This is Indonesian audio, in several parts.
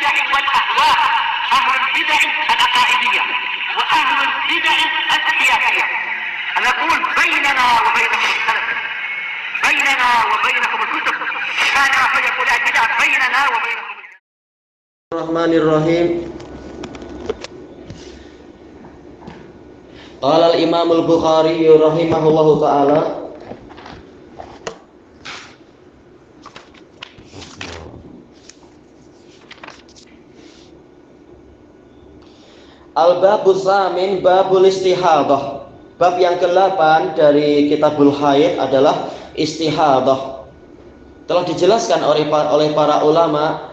البدع والأهواء، أهل البدع العقائدية وأهل البدع السياسية. نقول بيننا وبينكم السلف، بيننا وبينكم الكتب، كان فيقول البدع بيننا وبينكم. Bismillahirrahmanirrahim. Qala al-Imam al-Bukhari rahimahullahu ta'ala, Al-Babus Samin Babul Istihadah. Bab yang ke-8 dari Kitabul Haid adalah istihadah. Telah dijelaskan oleh para ulama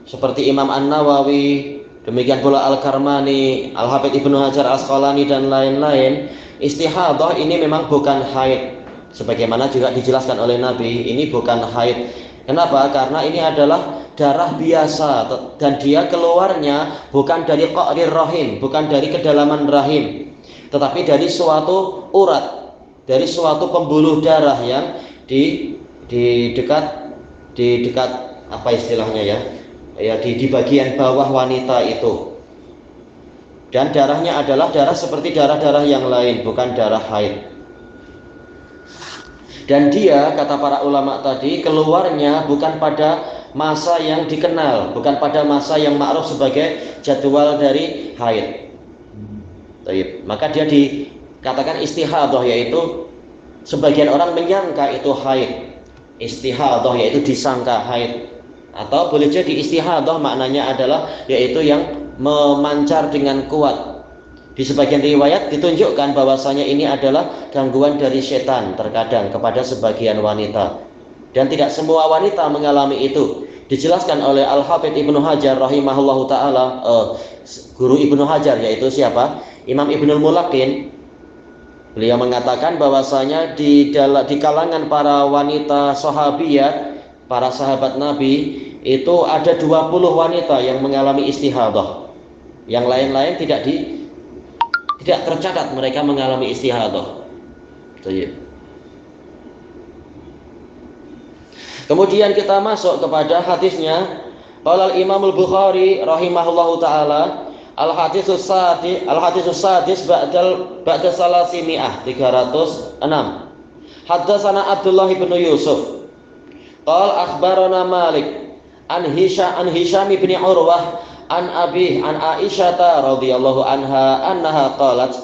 seperti Imam An-Nawawi, demikian pula Al-Karmani, Al-Hafidz Ibnu Hajar Asqalani dan lain-lain. Istihadah ini memang bukan haid, sebagaimana juga dijelaskan oleh Nabi, ini bukan haid. Kenapa? Karena ini adalah darah biasa dan dia keluarnya bukan dari qa'rir rahim, bukan dari kedalaman rahim, tetapi dari suatu urat, dari suatu pembuluh darah yang di dekat apa istilahnya ya, di bagian bawah wanita itu. Dan darahnya adalah darah seperti darah-darah yang lain, bukan darah haid. Dan dia, kata para ulama tadi, keluarnya bukan pada masa yang dikenal, bukan pada masa yang ma'ruf sebagai jadwal dari haid. Maka dia dikatakan istihadah, yaitu sebagian orang menyangka itu haid. Istihadah yaitu disangka haid. Atau boleh jadi istihadah maknanya adalah yaitu yang memancar dengan kuat. Di sebagian riwayat ditunjukkan bahwasanya ini adalah gangguan dari setan terkadang kepada sebagian wanita. Dan tidak semua wanita mengalami itu. Dijelaskan oleh Al-Hafidz Ibnu Hajar rahimahullahu ta'ala, guru Ibnu Hajar, yaitu siapa? Imam Ibnul Mulakin. Beliau mengatakan bahwasanya di kalangan para wanita sahabiyat, para sahabat Nabi, itu ada 20 wanita yang mengalami istihadah. Yang lain-lain tidak tercatat mereka mengalami istihadah. Kemudian kita masuk kepada hadisnya. Qala al-Imam al-Bukhari rahimahullahu taala, al-haditsus sadis ba'da salasimi'ah 306. Haddatsana Abdullah bin Yusuf. Qala akhbarana Malik an Hisham bin Urwah an Abi an Aisyah radhiyallahu anha qalat.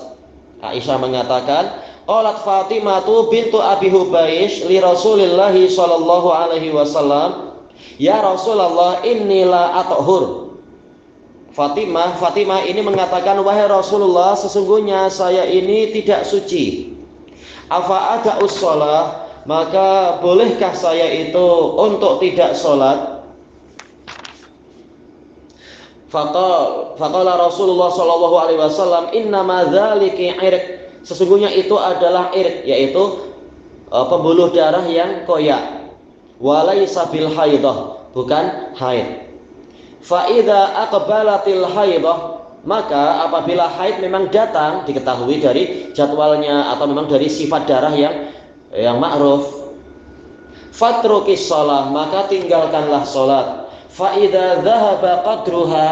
Aisyah mengatakan, qalat Fatimah bintu Abi Hubaysh li Rasulillah sallallahu alaihi wasallam, ya Rasulullah inni la athhur. Fatimah ini mengatakan, wahai Rasulullah, sesungguhnya saya ini tidak suci. Afa ada'us shalah, maka bolehkah saya itu untuk tidak sholat? Faqala Rasulullah sallallahu alaihi wasallam, innama dzalika irq. Sesungguhnya itu adalah irq, yaitu pembuluh darah yang koyak. Walaysa bil haidah, bukan haid. Fa idza aqbalatil haidah, maka apabila haid memang datang, diketahui dari jadwalnya atau memang dari sifat darah yang ma'ruf, fatrukis shalah, maka tinggalkanlah salat. Fa idza dhahaba qadruha,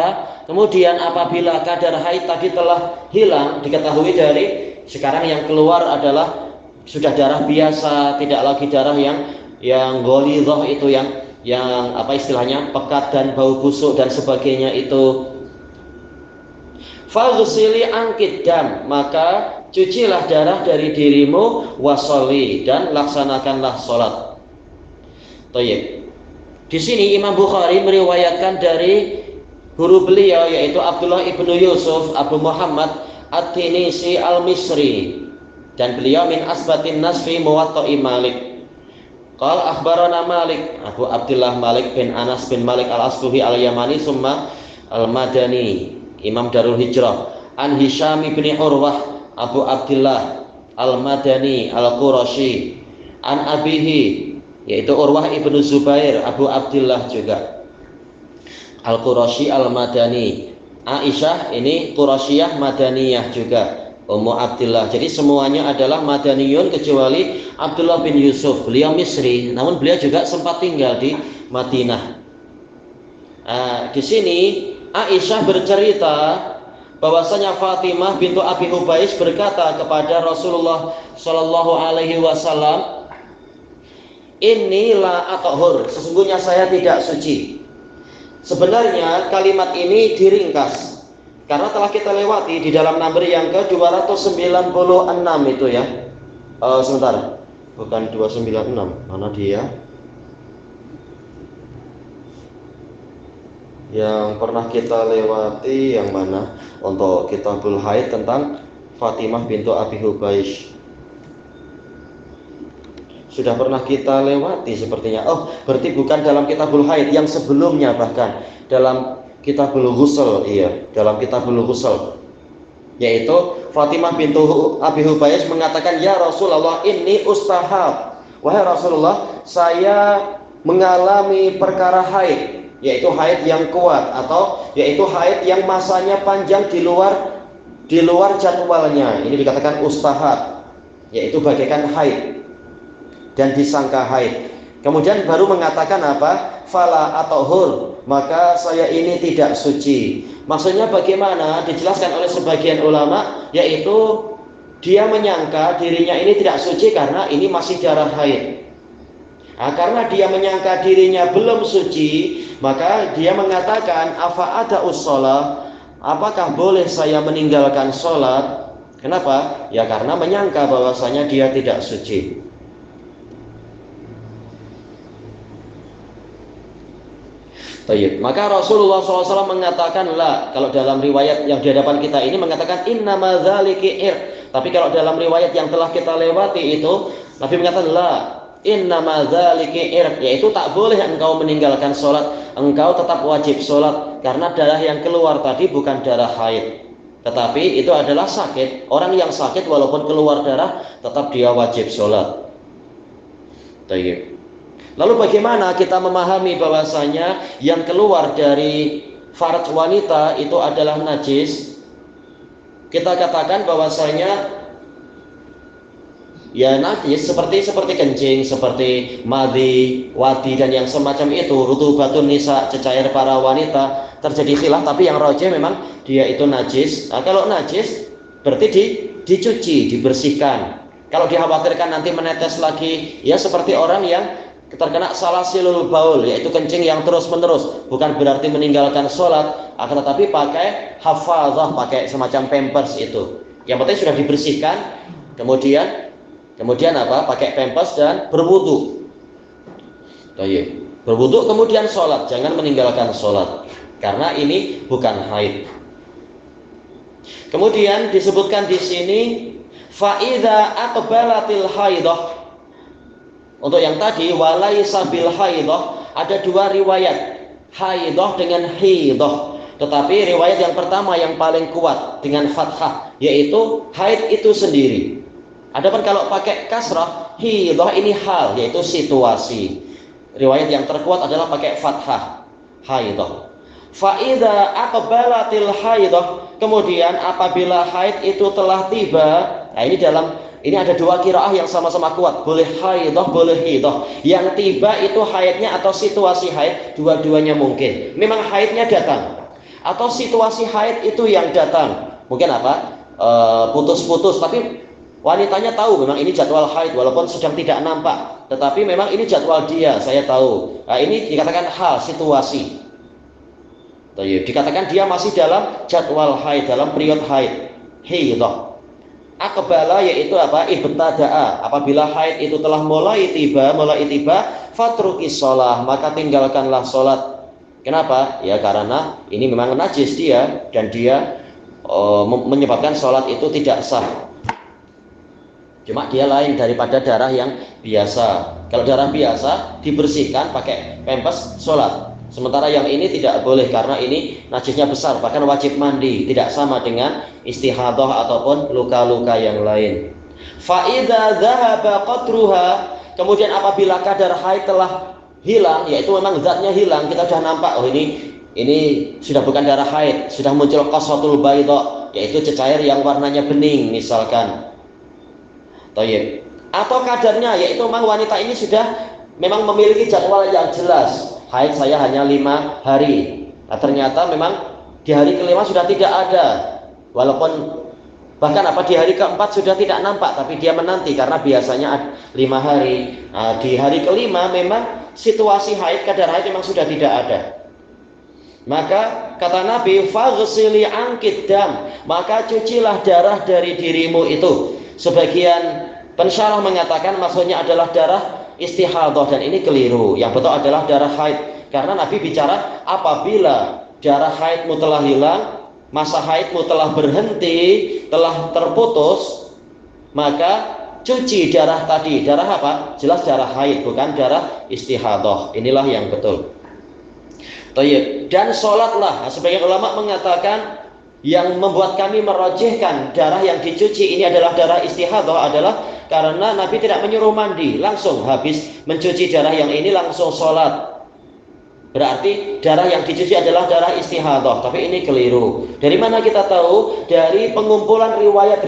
kemudian apabila kadar haid tadi telah hilang, diketahui dari sekarang yang keluar adalah sudah darah biasa, tidak lagi darah yang ghalidhah, itu yang apa istilahnya, pekat dan bau busuk dan sebagainya itu. Faghsili ankid dam, maka cucilah darah dari dirimu, washolli, dan laksanakanlah salat. Thayyib. Di sini Imam Bukhari meriwayatkan dari guru beliau, yaitu Abdullah ibnu Yusuf Abu Muhammad At-Tinisi Al-Misri, dan beliau min asbatin nasfi muwatta'i Malik. Qala akhbarana Malik, Abu Abdullah Malik bin Anas bin Malik Al-Asbuhi Al-Yamani summa Al-Madani, Imam Darul Hijrah, an Hisham bin Urwah Abu Abdullah Al-Madani Al-Qurashi, an abihi, yaitu Urwah ibnu Zubair Abu Abdullah juga Al-Qurashi Al-Madani. Aisyah ini Qurasyiyah Madaniyah juga, Ummu Abdullah. Jadi semuanya adalah Madaniyun kecuali Abdullah bin Yusuf. Beliau Misri, namun beliau juga sempat tinggal di Madinah. Di sini Aisyah bercerita bahwasanya Fatimah bintu Abi Hubais berkata kepada Rasulullah Shallallahu Alaihi Wasallam, inilah atohur, sesungguhnya saya tidak suci. Sebenarnya kalimat ini diringkas karena telah kita lewati di dalam number yang ke 296 itu ya. Sebentar, bukan 296, mana dia? Yang pernah kita lewati yang mana untuk Kitabul Haid tentang Fatimah bintu Abi Hubais. Sudah pernah kita lewati sepertinya. Oh, berarti bukan dalam Kitabul Haid, yang sebelumnya bahkan dalam Kitabul Ghusl, iya, dalam Kitabul Ghusl. Yaitu Fatimah bintu Abi Hubais mengatakan, "Ya Rasulullah, ini ustahab." Wahai Rasulullah, saya mengalami perkara haid, yaitu haid yang kuat atau yaitu haid yang masanya panjang di luar jadwalnya. Ini dikatakan ustahab, yaitu bagaikan haid dan disangka haid. Kemudian baru mengatakan apa? Fala atohur, maka saya ini tidak suci. Maksudnya bagaimana? Dijelaskan oleh sebagian ulama, yaitu dia menyangka dirinya ini tidak suci karena ini masih darah haid. Karena dia menyangka dirinya belum suci, maka dia mengatakan, afa ada usholah, apakah boleh saya meninggalkan sholat? Kenapa? Ya karena menyangka bahwasanya dia tidak suci. Baik, maka Rasulullah SAW mengatakan la. Kalau dalam riwayat yang di hadapan kita ini mengatakan innama dzaliki ir. Tapi kalau dalam riwayat yang telah kita lewati itu Nabi mengatakan la, innama dzaliki ir, yaitu tak boleh engkau meninggalkan sholat, engkau tetap wajib sholat karena darah yang keluar tadi bukan darah haid, tetapi itu adalah sakit. Orang yang sakit walaupun keluar darah tetap dia wajib sholat. Baik. Lalu bagaimana kita memahami bahwasanya yang keluar dari farj wanita itu adalah najis? Kita katakan bahwasanya ya najis seperti kencing, seperti madhi, wadi dan yang semacam itu, rutubatun nisa, cecair para wanita. Terjadi khilaf, tapi yang rajih memang dia itu najis. Kalau najis berarti dicuci, dibersihkan. Kalau dikhawatirkan nanti menetes lagi, ya seperti orang yang terkena salasilul baul, yaitu kencing yang terus-menerus, bukan berarti meninggalkan sholat, akan tetapi pakai hafazah, pakai semacam pampers itu. Yang penting sudah dibersihkan, kemudian apa? Pakai pampers dan berwudu. Berwudu kemudian sholat, jangan meninggalkan sholat, karena ini bukan haid. Kemudian disebutkan di sini faida aqbalatil haidah. Untuk yang tadi walaysa bil haidah ada dua riwayat, haidah dengan hidah. Tetapi riwayat yang pertama yang paling kuat dengan fathah, yaitu haid itu sendiri. Adapun kalau pakai kasrah, hidah ini hal, yaitu situasi. Riwayat yang terkuat adalah pakai fathah, haidah. Fa idza aqbalatil haidah, kemudian apabila haid itu telah tiba. Nah, ini ada dua qiraah yang sama-sama kuat, boleh haidah, boleh hidah. Yang tiba itu haidnya atau situasi haid, dua-duanya mungkin. Memang haidnya datang, atau situasi haid itu yang datang. Mungkin apa? Putus-putus, tapi wanitanya tahu memang ini jadwal haid walaupun sedang tidak nampak, tetapi memang ini jadwal dia, saya tahu. Nah, ini dikatakan hal, situasi. Dikatakan dia masih dalam jadwal haid, dalam period haid, hidah. Aqbala yaitu apa? Ibtada'a. Apabila haid itu telah mulai tiba, fatruki sholah, maka tinggalkanlah sholat. Kenapa? Ya karena ini memang najis dia, dan dia menyebabkan sholat itu tidak sah. Cuma dia lain daripada darah yang biasa. Kalau darah biasa dibersihkan pakai pampers sholat. Sementara yang ini tidak boleh karena ini najisnya besar, bahkan wajib mandi, tidak sama dengan istihadah ataupun luka-luka yang lain. Fa idza dzahaba qadruha, kemudian apabila kadar haid telah hilang, yaitu memang zatnya hilang, kita sudah nampak oh ini sudah bukan darah haid, sudah muncul qaswatul baydha, yaitu cecair yang warnanya bening misalkan. Atau kadarnya yaitu memang wanita ini sudah memang memiliki jadwal yang jelas. haid saya hanya 5 hari. Nah, ternyata memang di hari kelima sudah tidak ada. Walaupun bahkan di hari keempat sudah tidak nampak, tapi dia menanti karena biasanya 5 hari. Nah, di hari kelima memang situasi haid, kadar haid memang sudah tidak ada. Maka kata Nabi, faghsili ankid dam, maka cucilah darah dari dirimu itu. Sebagian pensyarah mengatakan maksudnya adalah darah istihadhah, dan ini keliru. Yang betul adalah darah haid, karena Nabi bicara apabila darah haidmu telah hilang, masa haidmu telah berhenti, telah terputus, maka cuci darah tadi. Darah apa? Jelas darah haid, bukan darah istihadhah. Inilah yang betul. Tayyib. Dan sholatlah. Nah, sebagian ulama mengatakan yang membuat kami merojihkan darah yang dicuci ini adalah darah istihadhah adalah karena Nabi tidak menyuruh mandi, langsung habis mencuci darah yang ini langsung sholat. Berarti darah yang dicuci adalah darah istihadhah, tapi ini keliru. Dari mana kita tahu? Dari pengumpulan riwayat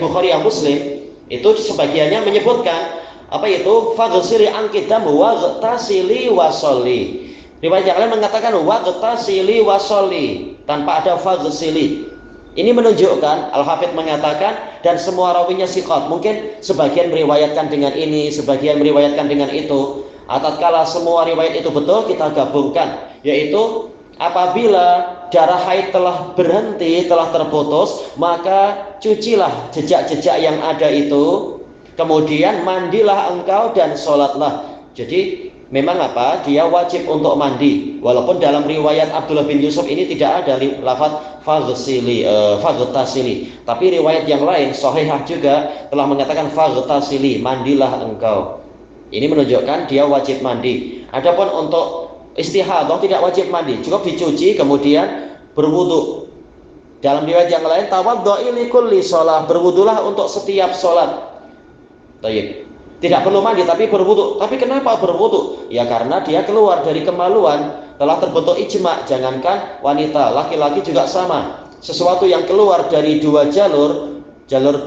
Bukhari yang Muslim, itu sebagiannya menyebutkan apa itu? Faghsili ankidam waghtasili wasolli. Riwayat yang lain mengatakan waghtasili wasolli tanpa ada faghsili. Ini menunjukkan, Al-Hafidz mengatakan, dan semua rawinya siqat. Mungkin sebagian meriwayatkan dengan ini, sebagian meriwayatkan dengan itu. Tatkala semua riwayat itu betul, kita gabungkan, yaitu apabila darah haid telah berhenti, telah terputus, maka cucilah jejak-jejak yang ada itu, kemudian mandilah engkau dan sholatlah. Jadi memang dia wajib untuk mandi, walaupun dalam riwayat Abdullah bin Yusuf ini tidak ada lafaz faghtasili, tapi riwayat yang lain sahihah juga telah mengatakan faghtasili, mandilah engkau. Ini menunjukkan dia wajib mandi. Adapun untuk istihadhah tidak wajib mandi, cukup dicuci kemudian berwudu. Dalam riwayat yang lain tawaddu'i likulli shalah, berwudulah untuk setiap salat. Baik. Tidak perlu mandi tapi berwudu. Tapi kenapa berwudu? Ya karena dia keluar dari kemaluan, telah terbentuk ijma, jangankan wanita, laki-laki juga sama. Sesuatu yang keluar dari dua jalur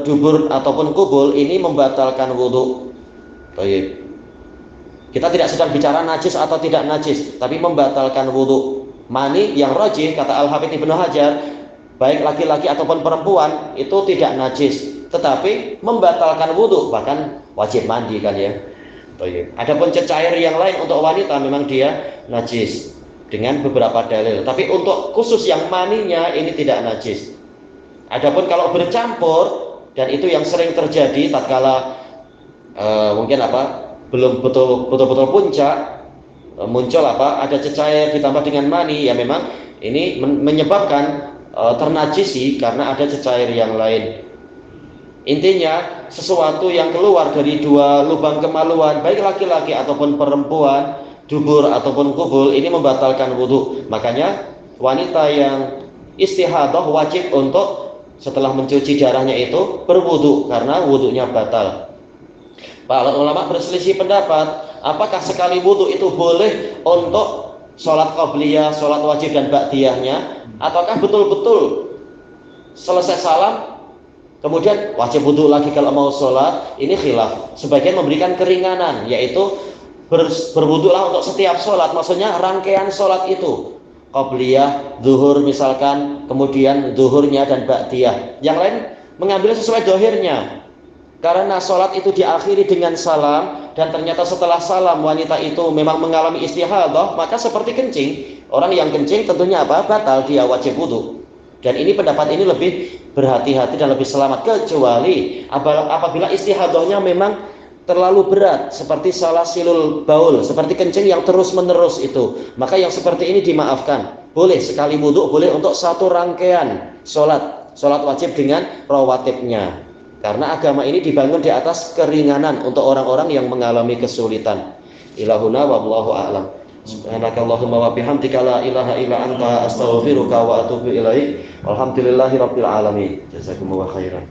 dubur ataupun kubul ini membatalkan wudu. Baik. Kita tidak sedang bicara najis atau tidak najis, tapi membatalkan wudu. Mani yang rajih kata Al-Hafidz Ibnu Hajar, baik laki-laki ataupun perempuan itu tidak najis, tetapi membatalkan wudu, bahkan wajib mandi kan ya. Adapun cecair yang lain untuk wanita memang dia najis dengan beberapa dalil, tapi untuk khusus yang maninya ini tidak najis. Adapun kalau bercampur, dan itu yang sering terjadi tatkala mungkin belum betul-betul puncak, muncul ada cecair ditambah dengan mani, ya memang ini menyebabkan ternajisi karena ada cecair yang lain. Intinya sesuatu yang keluar dari dua lubang kemaluan, baik laki-laki ataupun perempuan, dubur ataupun kubul, ini membatalkan wudu. Makanya wanita yang istihadhah wajib untuk setelah mencuci darahnya itu berwudu karena wudunya batal. Para ulama berselisih pendapat, apakah sekali wudu itu boleh untuk sholat qabliyah, sholat wajib dan ba'diyahnya, ataukah betul-betul selesai salam kemudian wajib wudu lagi kalau mau sholat? Ini khilaf. Sebagian memberikan keringanan, yaitu berwudulah untuk setiap sholat, maksudnya rangkaian sholat itu, qabliyah, zuhur misalkan, kemudian zuhurnya dan ba'diyah. Yang lain mengambil sesuai dohirnya. Karena sholat itu diakhiri dengan salam, dan ternyata setelah salam wanita itu memang mengalami istihadhah, maka seperti kencing. Orang yang kencing tentunya batal, dia wajib wudu. Dan ini pendapat ini lebih berhati-hati dan lebih selamat, kecuali apabila istihadhahnya memang terlalu berat, seperti salasilul baul, seperti kencing yang terus menerus itu, maka yang seperti ini dimaafkan. Boleh sekali wudu, boleh untuk satu rangkaian sholat wajib dengan rawatibnya. Karena agama ini dibangun di atas keringanan untuk orang-orang yang mengalami kesulitan. Ilahuna wallahu a'lam. Subhanakallahumma wa bihamdika la ilaha illa anta astaghfiruka wa atubu ilaik. Walhamdulillahirabbil alamin. Jazakumullahu khairan.